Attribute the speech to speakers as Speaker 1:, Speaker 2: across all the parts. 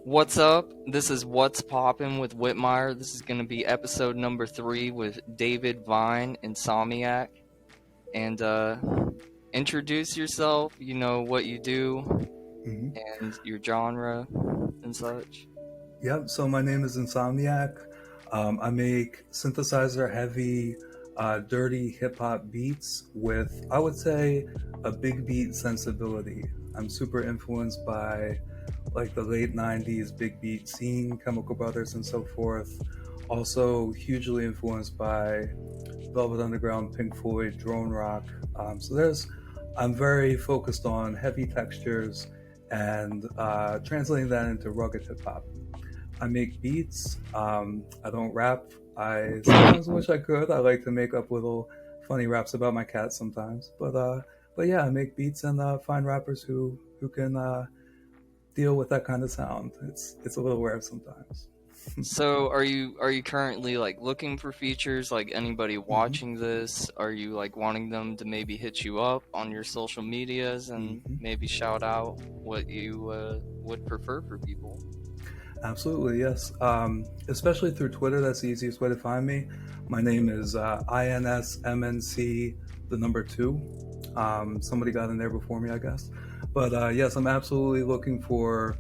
Speaker 1: What's up? This is What's Poppin' with WHiTMiRE. This is going to be episode number 3 with David Vine, INSMNC. And introduce yourself, you know, what you do,
Speaker 2: hmm
Speaker 1: and your genre and such.
Speaker 2: Yep. So my name is Insomniac. I make synthesizer heavy, dirty hip hop beats with, I would say, a big beat sensibility. I'm super influenced by like the late 90s big beat scene, Chemical Brothers, and so forth. Also, hugely influenced by Velvet Underground, Pink Floyd, drone rock. I'm very focused on heavy textures and translating that into rugged hip hop. I make beats. I don't rap. I sometimes wish I could. I like to make up little funny raps about my cat sometimes. But yeah, I make beats and find rappers who can deal with that kind of sound. It's a little rare sometimes.
Speaker 1: So, are you currently like looking for features? Like anybody
Speaker 2: hmm
Speaker 1: watching this, are you like wanting them to maybe hit you up on your social medias and
Speaker 2: hmm
Speaker 1: maybe shout out what you would prefer for people?
Speaker 2: Absolutely, yes. Especially through Twitter, that's the easiest way to find me. My name is INSMNC, the number two. Somebody got in there before me, I guess. But yes, I'm absolutely looking for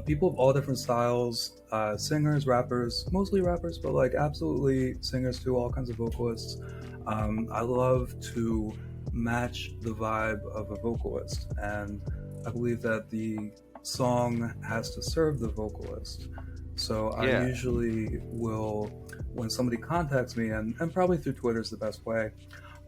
Speaker 2: people of all different styles, singers, rappers, mostly rappers, but like absolutely singers too, all kinds of vocalists. I love to match the vibe of a vocalist, and I believe that the song has to serve the vocalist. So I
Speaker 1: Yeah.
Speaker 2: usually will, when somebody contacts me, and probably through Twitter is the best way.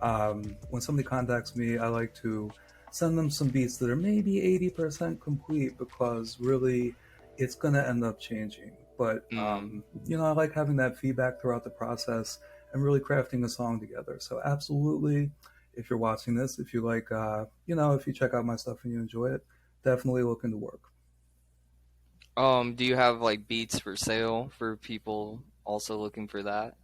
Speaker 2: When somebody contacts me, I like to send them some beats that are maybe 80% complete because really it's going to end up changing. But,
Speaker 1: Mm.
Speaker 2: I like having that feedback throughout the process and really crafting a song together. So, absolutely, if you're watching this, if you like, if you check out my stuff and you enjoy it, definitely look into work.
Speaker 1: Do you have like beats for sale for people also looking for that?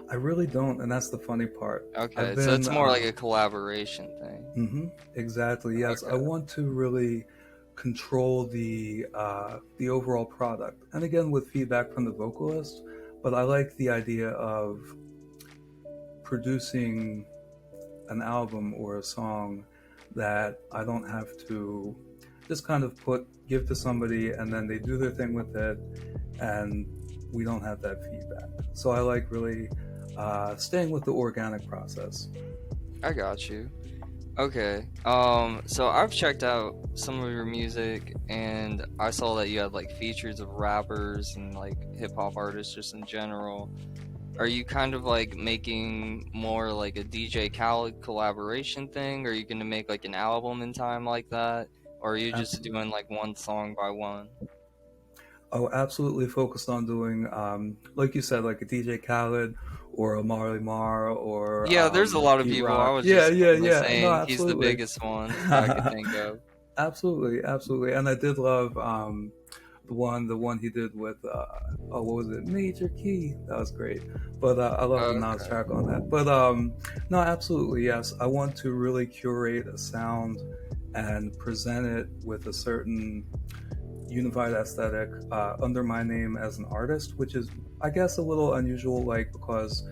Speaker 2: I really don't, and that's the funny part. I've
Speaker 1: Okay, so
Speaker 2: been
Speaker 1: it's more like a collaboration thing.
Speaker 2: hmm Exactly. Yes, I
Speaker 1: Okay.
Speaker 2: want to really control the overall product, and again with feedback from the vocalist. But I like the idea of producing an album or a song that I don't have to just kind of give to somebody and then they do their thing with it, and we don't have that feedback. So I like really staying with the organic process.
Speaker 1: I got you. Okay. So I've checked out some of your music and I saw that you had like features of rappers and like hip hop artists just in general. Are you kind of like making more like a DJ Khaled collaboration thing? Are you gonna make like an album in time like that? Or are you just
Speaker 2: Absolutely.
Speaker 1: doing like one song by one?
Speaker 2: Oh, absolutely focused on doing, like you said, like a DJ Khaled or a Marley Marr or
Speaker 1: Yeah, there's a lot of
Speaker 2: Pete
Speaker 1: people. I
Speaker 2: Rock.
Speaker 1: was
Speaker 2: Yeah,
Speaker 1: just
Speaker 2: yeah,
Speaker 1: mainly
Speaker 2: yeah. No,
Speaker 1: saying he's the
Speaker 2: absolutely.
Speaker 1: biggest one that I could think of.
Speaker 2: Absolutely, absolutely. And I did love the one he did with, what was it? Major Key. That was great. But I love the Nas
Speaker 1: Okay.
Speaker 2: track on that. But no, absolutely, yes. I want to really curate a sound and present it with a certain unified aesthetic under my name as an artist, which is, I guess, a little unusual, like because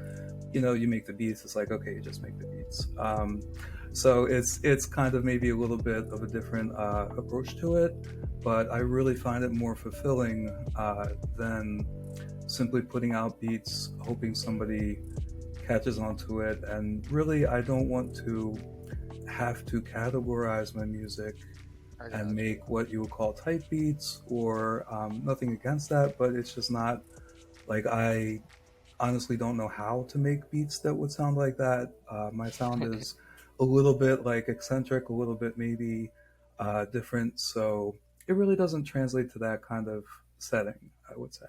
Speaker 2: you make the beats. It's like, okay, you just make the beats. So it's kind of maybe a little bit of a different approach to it, but I really find it more fulfilling than simply putting out beats, hoping somebody catches onto it. And really, I don't want to have to categorize my music
Speaker 1: I
Speaker 2: and
Speaker 1: got you.
Speaker 2: make what you would call type beats, or nothing against that, but it's just not like I honestly don't know how to make beats that would sound like that. My sound is a little bit like eccentric, a little bit maybe different, so it really doesn't translate to that kind of setting, I would say.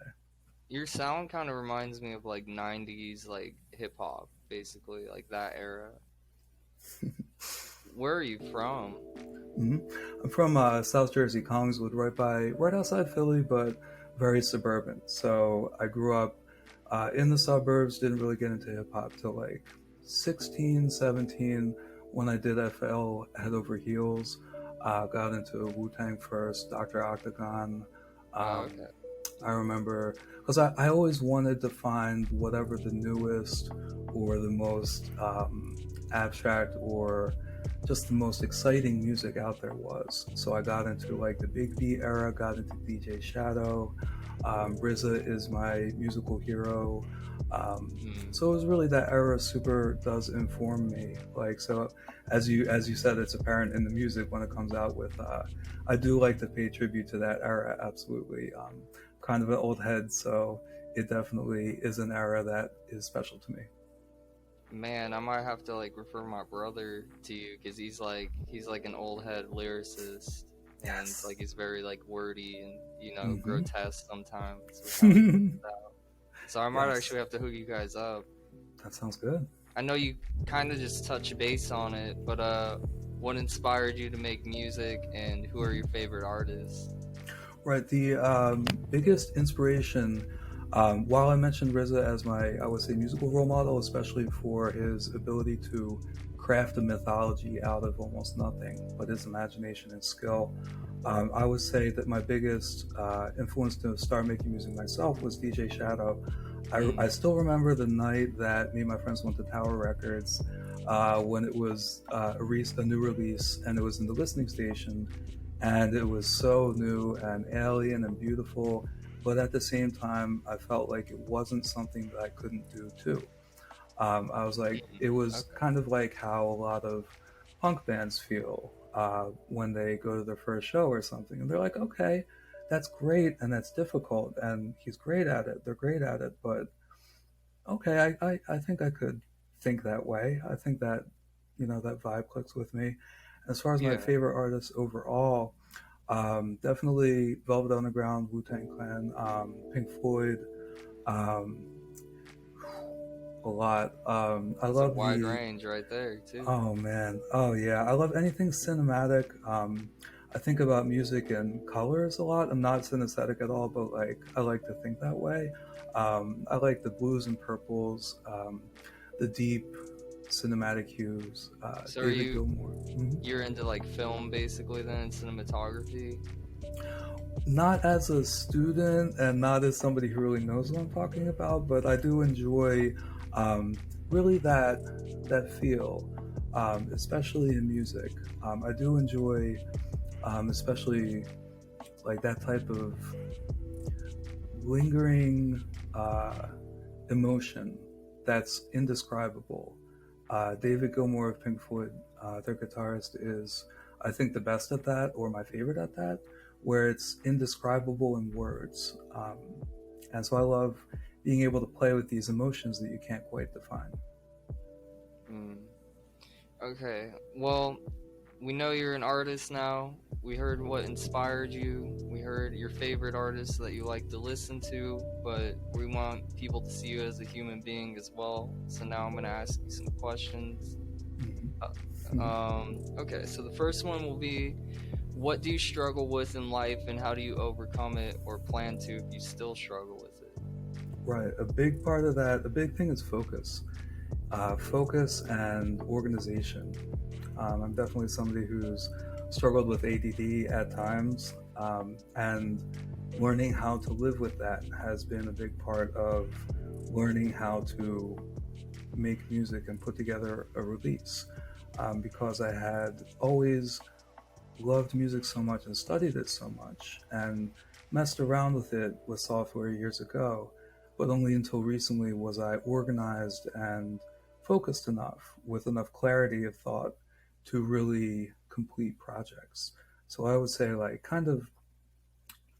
Speaker 1: Your sound kind of reminds me of like 90s like hip hop, basically, like that era. Where are you from?
Speaker 2: hmm I'm from South Jersey, Collingswood, right outside Philly, but very suburban. So I grew up in the suburbs. Didn't really get into hip hop till like 16, 17, when I did FL Head Over Heels. Got into Wu Tang first, Dr. Octagon,
Speaker 1: Okay.
Speaker 2: I remember because I always wanted to find whatever the newest or the most abstract or just the most exciting music out there was. So I got into like the big beat era, got into DJ Shadow. RZA is my musical hero.
Speaker 1: Hmm.
Speaker 2: So it was really that era super does inform me. Like so, as you said, it's apparent in the music when it comes out with. I do like to pay tribute to that era, absolutely. Kind of an old head, so it definitely is an era that is special to me.
Speaker 1: Man, I might have to like refer my brother to you because he's like an old head lyricist, and
Speaker 2: Yes.
Speaker 1: like he's very like wordy and
Speaker 2: Mm-hmm.
Speaker 1: grotesque sometimes with how he puts it out. So I might
Speaker 2: Yes,
Speaker 1: actually have to hook you guys up.
Speaker 2: that sounds good.
Speaker 1: I know you kind of just touch base on it, but what inspired you to make music, and who are your favorite artists?
Speaker 2: Right. The biggest inspiration, while I mentioned RZA as my, I would say, musical role model, especially for his ability to craft a mythology out of almost nothing, but his imagination and skill, I would say that my biggest influence to start making music myself was DJ Shadow. I
Speaker 1: Mm,
Speaker 2: still remember the night that me and my friends went to Tower Records when it was a new release and it was in the listening station and it was so new and alien and beautiful, but at the same time I felt like it wasn't something that I couldn't do too. I was like,
Speaker 1: mm,
Speaker 2: it was
Speaker 1: okay.
Speaker 2: kind of like how a lot of punk bands feel when they go to their first show or something and they're like, okay, that's great and that's difficult and he's great at it, they're great at it, but okay, I think I could think that way. I think that, that vibe clicks with me. As far as my
Speaker 1: Yeah.
Speaker 2: favorite artists overall, definitely Velvet Underground, Wu Tang Clan, Pink Floyd, um, a lot. I
Speaker 1: That's a
Speaker 2: love
Speaker 1: wide
Speaker 2: the,
Speaker 1: range right there too.
Speaker 2: oh man, oh yeah, I love anything cinematic. I think about music in colors a lot. I'm not synesthetic at all, but like I like to think that way. I like the blues and purples, the deep cinematic hues.
Speaker 1: So are
Speaker 2: David
Speaker 1: you
Speaker 2: Gilmour. Mhm.
Speaker 1: you're into like film basically then, and cinematography?
Speaker 2: Not as a student and not as somebody who really knows what I'm talking about, but I do enjoy um, really that feel, especially in music. I do enjoy, especially like that type of lingering uh, emotion that's indescribable. David Gilmour of Pink Floyd, their guitarist, is, I think, the best at that, or my favorite at that, where it's indescribable in words. And so I love being able to play with these emotions that you can't quite define.
Speaker 1: Mm. Okay. Well, we know you're an artist now. We heard what inspired you. We heard your favorite artists that you like to listen to, but we want people to see you as a human being as well. So now I'm going to ask you some questions.
Speaker 2: Mm-hmm.
Speaker 1: Okay, so the first one will be, what do you struggle with in life and how do you overcome it or plan to if you still struggle with it?
Speaker 2: Right. A big part of that, a big thing is focus. Focus and organization. I'm definitely somebody who's struggled with ADD at times, and learning how to live with that has been a big part of learning how to make music and put together a release. Because I had always loved music so much and studied it so much and messed around with it with software years ago, but only until recently was I organized and focused enough with enough clarity of thought to really complete projects. So I would say, like, kind of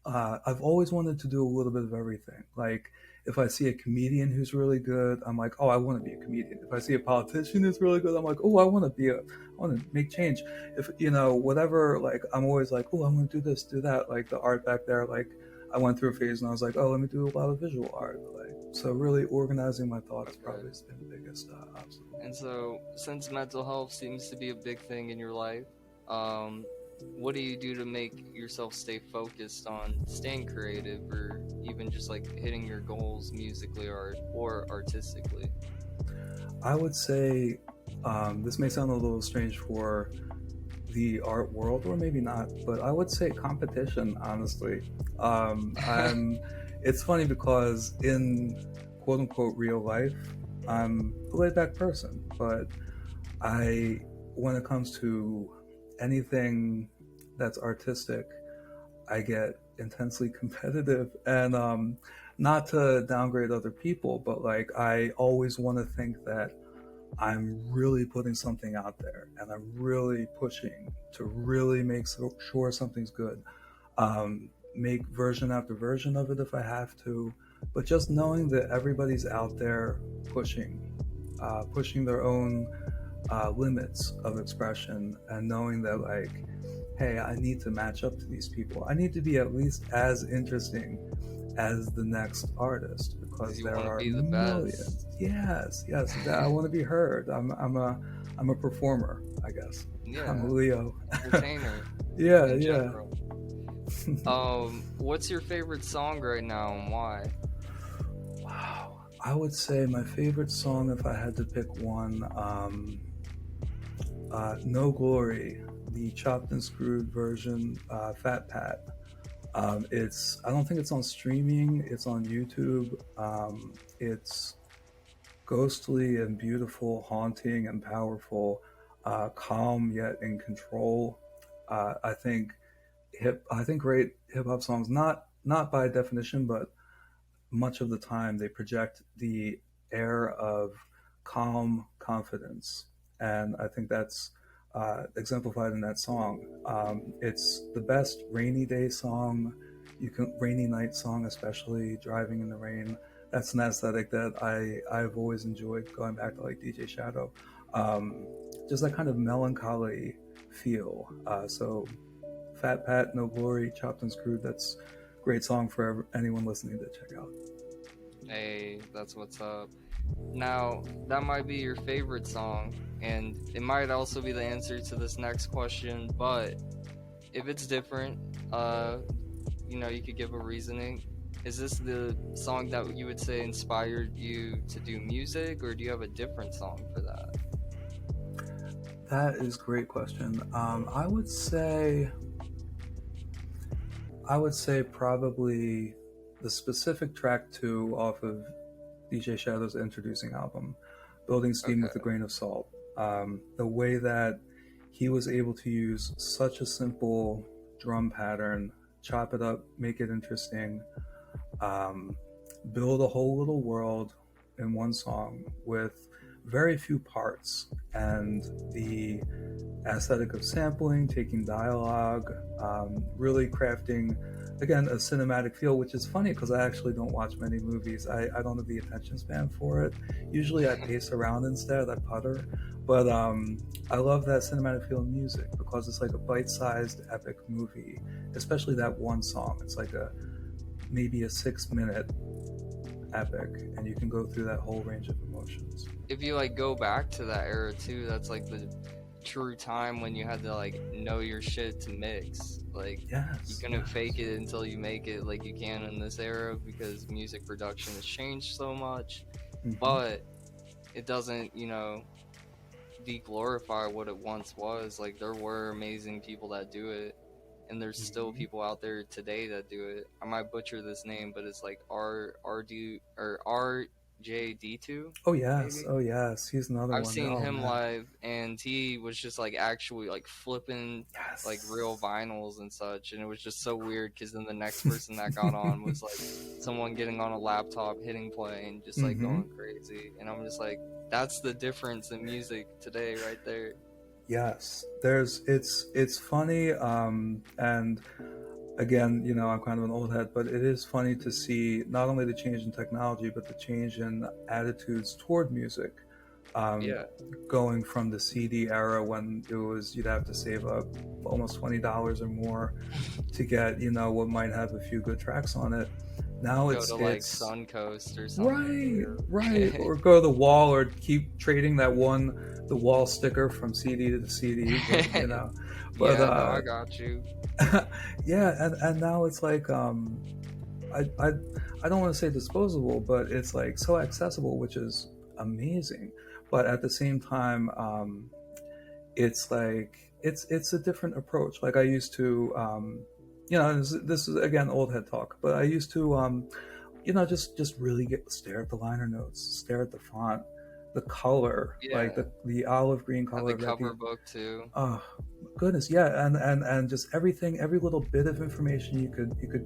Speaker 2: I've always wanted to do a little bit of everything. Like, if I see a comedian who's really good, I'm like, oh, I want to be a comedian. If I see a politician who's really good, I'm like, oh, I want to make change. If, whatever, like, I'm always like, oh, I'm going to do this, do that. Like, the art back there, like, I went through a phase and I was like, oh, let me do a lot of visual art. Like, so really organizing my thoughts
Speaker 1: Okay.
Speaker 2: probably has been the biggest obstacle.
Speaker 1: And so, since mental health seems to be a big thing in your life, um, what do you do to make yourself stay focused on staying creative or even just like hitting your goals musically or artistically?
Speaker 2: I would say this may sound a little strange for the art world, or maybe not, but I would say competition, honestly. I'm It's funny because in quote unquote real life, I'm a laid back person, but I when it comes to anything that's artistic, I get intensely competitive, and not to downgrade other people, but like I always want to think that I'm really putting something out there and I'm really pushing to really make sure something's good. Make version after version of it if I have to, but just knowing that everybody's out there pushing, pushing their own limits of expression, and knowing that, like, hey, I need to match up to these people. I need to be at least as interesting as the next artist
Speaker 1: Because
Speaker 2: because
Speaker 1: you
Speaker 2: there
Speaker 1: want to
Speaker 2: are
Speaker 1: be the best.
Speaker 2: millions. Yes, yes. I want to be heard. I'm a performer, I guess. I'm a
Speaker 1: Yeah,
Speaker 2: Leo.
Speaker 1: entertainer
Speaker 2: Yeah,
Speaker 1: in
Speaker 2: yeah.
Speaker 1: general. What's your favorite song right now and why?
Speaker 2: Wow. I would say my favorite song, if I had to pick one, No Glory, the chopped and screwed version, Fat Pat. I don't think it's on streaming. It's on YouTube. It's ghostly and beautiful, haunting and powerful, calm yet in control. I think I think great hip hop songs, not by definition, but much of the time they project the air of calm confidence, and I think that's exemplified in that song. It's the best rainy day song. Rainy night song, especially driving in the rain. That's an aesthetic that I've always enjoyed. Going back to like DJ Shadow, um, just that kind of melancholy feel. So Fat Pat, No Glory, Chopped and Screwed. That's a great song for anyone listening to check out.
Speaker 1: Hey, that's what's up. Now, that might be your favorite song, and it might also be the answer to this next question, but if it's different, uh, you could give a reasoning. Is this the song that you would say inspired you to do music, or do you have a different song for that?
Speaker 2: That is a great question. I would say probably the specific track two off of DJ Shadow's introducing album, Building Steam with a
Speaker 1: Okay.
Speaker 2: Grain of Salt. The way that he was able to use such a simple drum pattern, chop it up, make it interesting, um, build a whole little world in one song with very few parts, and the aesthetic of sampling, taking dialogue, really crafting, again, a cinematic feel, which is funny because I actually don't watch many movies. I don't have the attention span for it. Usually I pace around instead, I putter. But I love that cinematic feel in music because it's like a bite sized epic movie, especially that one song. It's like maybe a 6 minute epic, and you can go through that whole range of emotions.
Speaker 1: If you like go back to that era too, that's like the true time when you had to like know your shit to mix. Like you
Speaker 2: Yes,
Speaker 1: couldn't
Speaker 2: yes.
Speaker 1: fake it until you make it like you can in this era because music production has changed so much.
Speaker 2: Mm-hmm.
Speaker 1: But it doesn't, de-glorify what it once was. Like there were amazing people that do it, and there's still
Speaker 2: Mm-hmm.
Speaker 1: people out there today that do it. I might butcher this name, but it's like R D or RJD2
Speaker 2: Oh yes,
Speaker 1: maybe.
Speaker 2: oh yes. He's another
Speaker 1: I've
Speaker 2: one.
Speaker 1: seen
Speaker 2: Oh
Speaker 1: him
Speaker 2: man.
Speaker 1: live, and he was just like actually like flipping like real
Speaker 2: Yes.
Speaker 1: vinyls and such, and it was just so weird because then the next person that got on was like someone getting on a laptop, hitting play, and just like
Speaker 2: Mm-hmm.
Speaker 1: going crazy, and I'm just like, that's the difference in music today, right there.
Speaker 2: Yes. It's funny, and again, I'm kind of an old head, but it is funny to see not only the change in technology, but the change in attitudes toward music. Um,
Speaker 1: Yeah,
Speaker 2: Going from the CD era when you'd have to save up almost $20 or more to get what might have a few good tracks on it. Now
Speaker 1: go
Speaker 2: it's
Speaker 1: to like
Speaker 2: it's
Speaker 1: Suncoast or something.
Speaker 2: right, right, or go to the wall, or keep trading the wall sticker from CD to the CD, but
Speaker 1: Yeah, no, I got you.
Speaker 2: yeah, and now it's like I, I I don't want to say disposable, but it's like so accessible, which is amazing. But at the same time, it's like it's a different approach. Like I used to, you know, this is again old head talk, but I used to, you know, just really stare at the liner notes, stare at the font, the color, like
Speaker 1: Yeah,
Speaker 2: the olive green
Speaker 1: and the
Speaker 2: color that
Speaker 1: cover
Speaker 2: the
Speaker 1: book too.
Speaker 2: oh goodness, yeah, and just everything, every little bit of information you could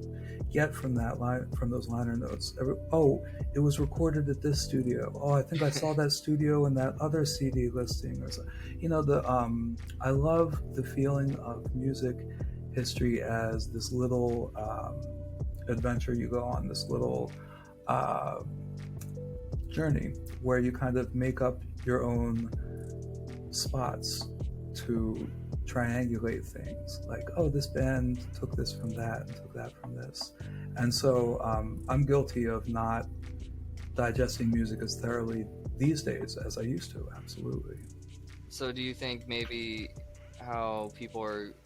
Speaker 2: get from that line, from those liner notes. Oh, it was recorded at this studio. Oh, I think I saw that studio in that other CD listing, or so. You know, the I love the feeling of music history as this little adventure you go on, this little uh, journey where you kind of make up your own spots to triangulate things, like, oh, this band took this from that and took that from this. And so I'm guilty of not digesting music as thoroughly these days as I used to, absolutely.
Speaker 1: So do you think maybe how people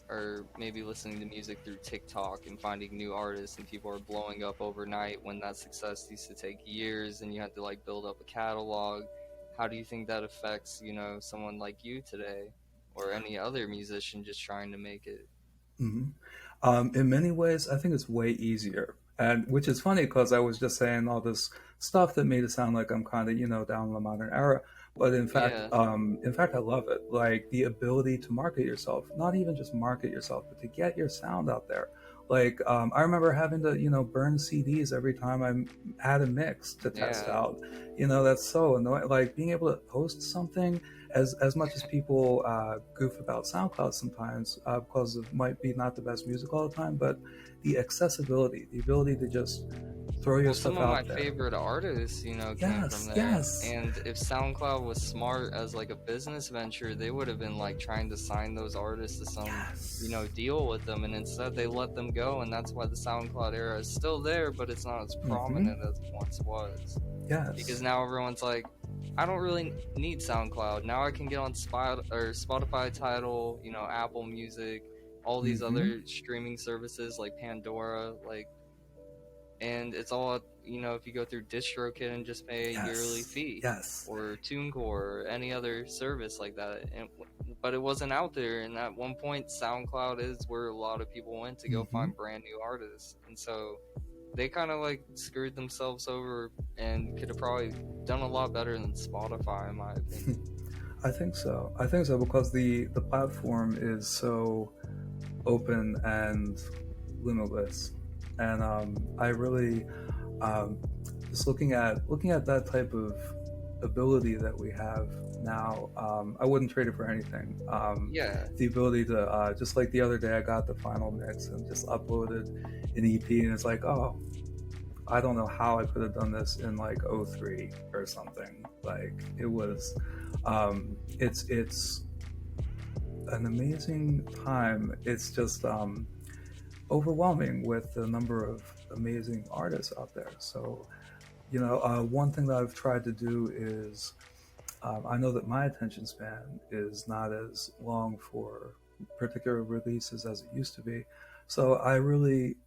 Speaker 1: are maybe listening to music through TikTok and finding new artists and people are blowing up overnight when that success used to take years and you had to like build up a catalog? How do you think that affects, you know, someone like you today or any other musician just trying to make it?
Speaker 2: Hmm. In many ways, I think it's way easier, and which is funny because I was just saying all this stuff that made it sound like I'm kind of, you know, down in the modern era, but
Speaker 1: Yeah,
Speaker 2: in fact, I love it. Like the ability to market yourself, not even just market yourself, but to get your sound out there. Like I remember having to, you know, burn CDs every time I had a mix to test
Speaker 1: yeah.
Speaker 2: out. You know, that's so annoying. Like being able to post something, as much as people goof about SoundCloud sometimes because it might be not the best music all the time, but the accessibility, the ability to just throw your
Speaker 1: Well, some
Speaker 2: stuff
Speaker 1: of my
Speaker 2: out there.
Speaker 1: favorite artists, you know, came from
Speaker 2: Yes,
Speaker 1: there.
Speaker 2: yes,
Speaker 1: And if SoundCloud was smart as like a business venture, they would have been like trying to sign those artists to some, you know,
Speaker 2: yes.
Speaker 1: deal with them. And instead, they let them go. And that's why the SoundCloud era is still there, but it's not as
Speaker 2: Mm-hmm.
Speaker 1: prominent as it once was. Because
Speaker 2: Yes.
Speaker 1: now everyone's like, I don't really need SoundCloud. Now I can get on Spotify, Tidal, you know, Apple Music, all these
Speaker 2: Mm-hmm.
Speaker 1: other streaming services like Pandora, like, and it's all, you know, if you go through DistroKid and just pay a yearly
Speaker 2: Yes.
Speaker 1: fee,
Speaker 2: Yes.
Speaker 1: or TuneCore or any other service like that. And but it wasn't out there, and at one point SoundCloud is where a lot of people went to go
Speaker 2: Mm-hmm.
Speaker 1: find brand new artists. And so they kind of like screwed themselves over and could have probably done a lot better than Spotify, in my opinion.
Speaker 2: I think so. I think so because the platform is so open and limitless, and I really um, just looking at that type of ability that we have now, I wouldn't trade it for anything.
Speaker 1: Yeah,
Speaker 2: The ability to just like the other day, I got the final mix and just uploaded an EP, and it's like, oh, I don't know how I could have done this in like '03 or something. Like it was, it's an amazing time. It's just overwhelming with the number of amazing artists out there. So, you know, one thing that I've tried to do is I know that my attention span is not as long for particular releases as it used to be. So I really,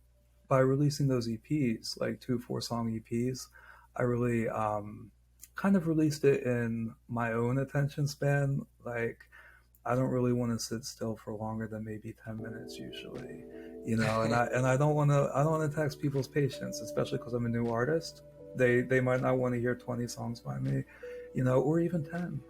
Speaker 2: by releasing those EPs, like two 4-song EPs, I really kind of released it in my own attention span. Like I don't really want to sit still for longer than maybe 10 minutes usually, you know. And I don't want to tax people's patience, especially because I'm a new artist. They might not want to hear 20 songs by me, you know, or even 10.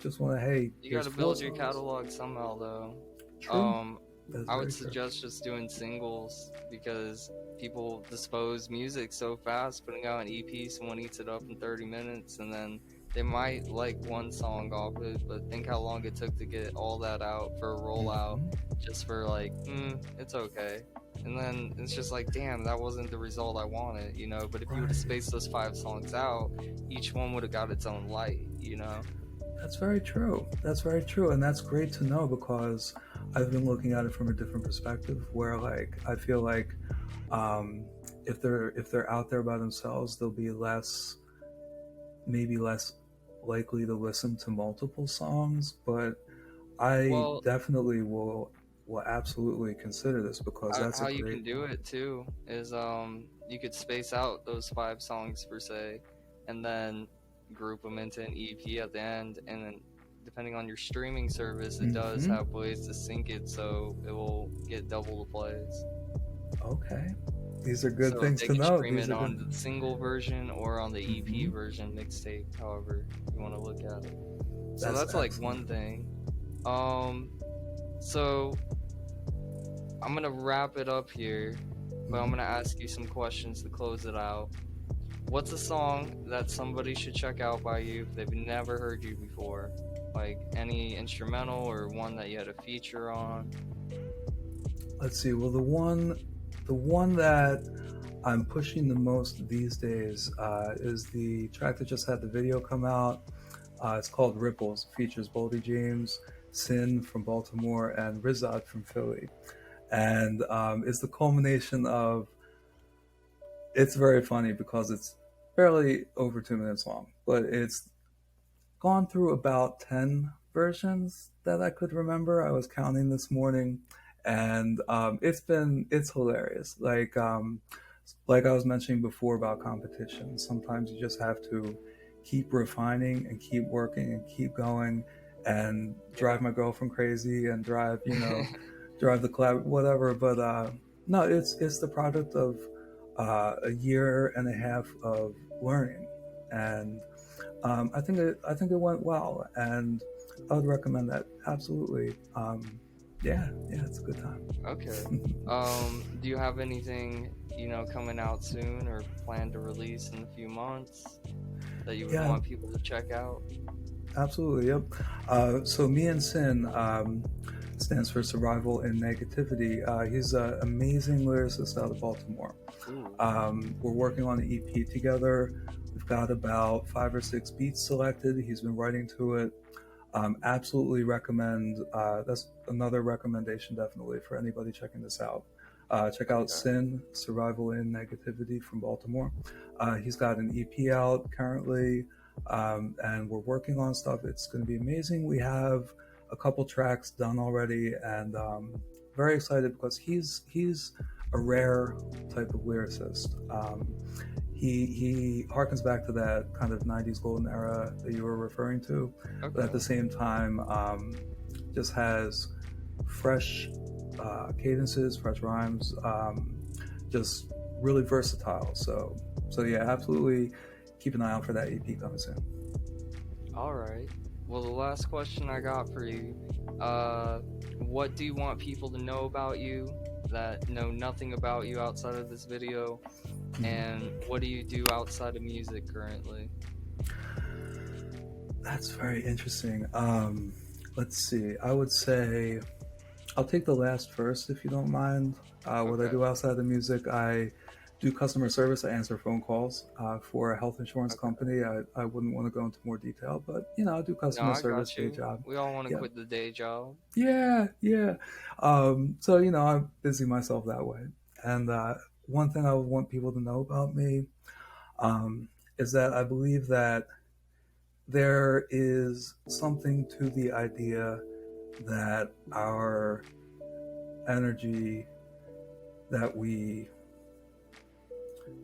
Speaker 2: Just want to, hey,
Speaker 1: you got
Speaker 2: here's
Speaker 1: to
Speaker 2: four
Speaker 1: build your
Speaker 2: songs.
Speaker 1: catalog somehow, though.
Speaker 2: True.
Speaker 1: Um,
Speaker 2: That's
Speaker 1: I would
Speaker 2: very true.
Speaker 1: suggest just doing singles because people dispose music so fast, putting out an EP, someone eats it up in 30 minutes, and then they might like one song off it, but think how long it took to get all that out for a rollout
Speaker 2: Hmm.
Speaker 1: just for like, it's okay. And then it's just like, damn, that wasn't the result I wanted, you know? But if you would have
Speaker 2: Right.
Speaker 1: spaced those 5 songs out, each one would have got its own light, you know?
Speaker 2: That's very true. That's very true, and that's great to know because I've been looking at it from a different perspective. Where like I feel like um, if they're out there by themselves, they'll be maybe less likely to listen to multiple songs. But I
Speaker 1: Well,
Speaker 2: definitely will absolutely consider this because that's a
Speaker 1: how you
Speaker 2: great
Speaker 1: can do
Speaker 2: one.
Speaker 1: it too is you could space out those 5 songs per se, and then group them into an EP at the end, and then depending on your streaming service, it does have ways to sync it so it will get double the plays.
Speaker 2: Okay. These are good
Speaker 1: So
Speaker 2: things
Speaker 1: they
Speaker 2: to
Speaker 1: can
Speaker 2: know.
Speaker 1: stream
Speaker 2: These
Speaker 1: it
Speaker 2: are
Speaker 1: on
Speaker 2: good.
Speaker 1: the single version or on the EP version, mixtape, however you want to look at it. So that's like one thing. So I'm gonna wrap it up here, but I'm gonna ask you some questions to close it out. What's a song that somebody should check out by you if they've never heard you before? Like any instrumental or one that you had a feature on?
Speaker 2: Let's see. Well, the one that I'm pushing the most these days is the track that just had the video come out. It's called Ripples. It features Boldy James, Sin from Baltimore, and Rizad from Philly. And it's the culmination of. It's very funny because it's barely over 2 minutes long, but it's gone through about 10 versions that I could remember. I was counting this morning, and it's hilarious. Like I was mentioning before about competition, sometimes you just have to keep refining and keep working and keep going and drive my girlfriend crazy and drive drive the collab, whatever. But no, it's the product of a year and a half of learning, and I think it went well, and I would recommend that absolutely. Yeah, it's a good time.
Speaker 1: Okay. Do you have anything coming out soon or planned to release in a few months that you would
Speaker 2: Yeah,
Speaker 1: want people to check out?
Speaker 2: absolutely. Yep. So me and Sin stands for Survival in Negativity. He's an amazing lyricist out of Baltimore. We're working on an EP together. We've got about 5 or 6 beats selected. He's been writing to it. Absolutely recommend. That's another recommendation definitely for anybody checking this out. Check out Sin, Survival in Negativity from Baltimore. He's got an EP out currently, and we're working on stuff. It's going to be amazing. We have a couple tracks done already, and very excited because he's a rare type of lyricist. He harkens back to that kind of 90s golden era that you were referring to, but at the same time just has fresh cadences, fresh rhymes, just really versatile. So yeah, absolutely keep an eye out for that EP coming soon.
Speaker 1: All right. Well, the last question I got for you, what do you want people to know about you that know nothing about you outside of this video? And what do you do outside of music currently?
Speaker 2: That's very interesting. Let's see. I would say I'll take the last first if you don't mind. What I do outside of music, I do customer service. I answer phone calls for a health insurance company. I wouldn't want to go into more detail, but I do customer service day job.
Speaker 1: We all want to quit the day job.
Speaker 2: Yeah. So I'm busy myself that way. And one thing I would want people to know about me is that I believe that there is something to the idea that our energy that we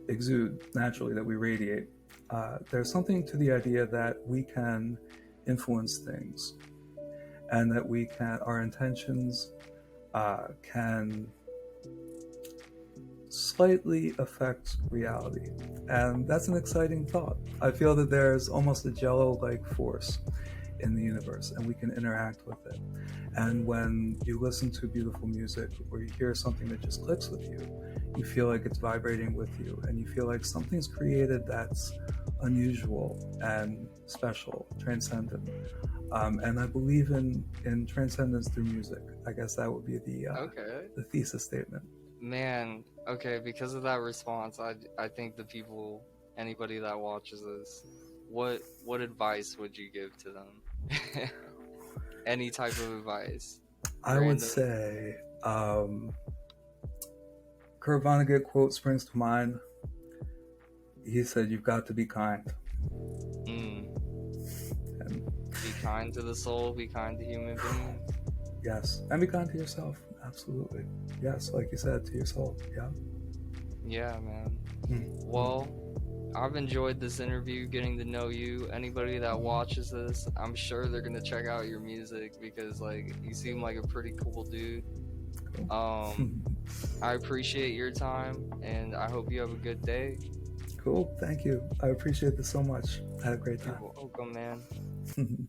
Speaker 2: exude naturally, that we radiate, there's something to the idea that we can influence things, and that our intentions can slightly affect reality. And that's an exciting thought. I feel that there's almost a jello-like force in the universe, and we can interact with it. And when you listen to beautiful music, or you hear something that just clicks with you, you feel like it's vibrating with you, and you feel like something's created that's unusual and special, transcendent. And I believe in transcendence through music. I guess that would be the thesis statement.
Speaker 1: Man, okay, because of that response, I think anybody that watches this, what advice would you give to them? Any type of advice?
Speaker 2: I would say, Kurt Vonnegut quote springs to mind. He said, "You've got to be kind."
Speaker 1: Be kind to the soul, be kind to human beings.
Speaker 2: Yes, and be kind to yourself. Absolutely. Yes, like you said, to your soul. Yeah.
Speaker 1: Yeah, man. Well, I've enjoyed this interview, getting to know you. Anybody that watches this, I'm sure they're gonna check out your music because like you seem like a pretty cool dude.
Speaker 2: Cool.
Speaker 1: I appreciate your time, and I hope you have a good day.
Speaker 2: Cool. Thank you. I appreciate this so much. I had a great
Speaker 1: You're
Speaker 2: time.
Speaker 1: welcome, man.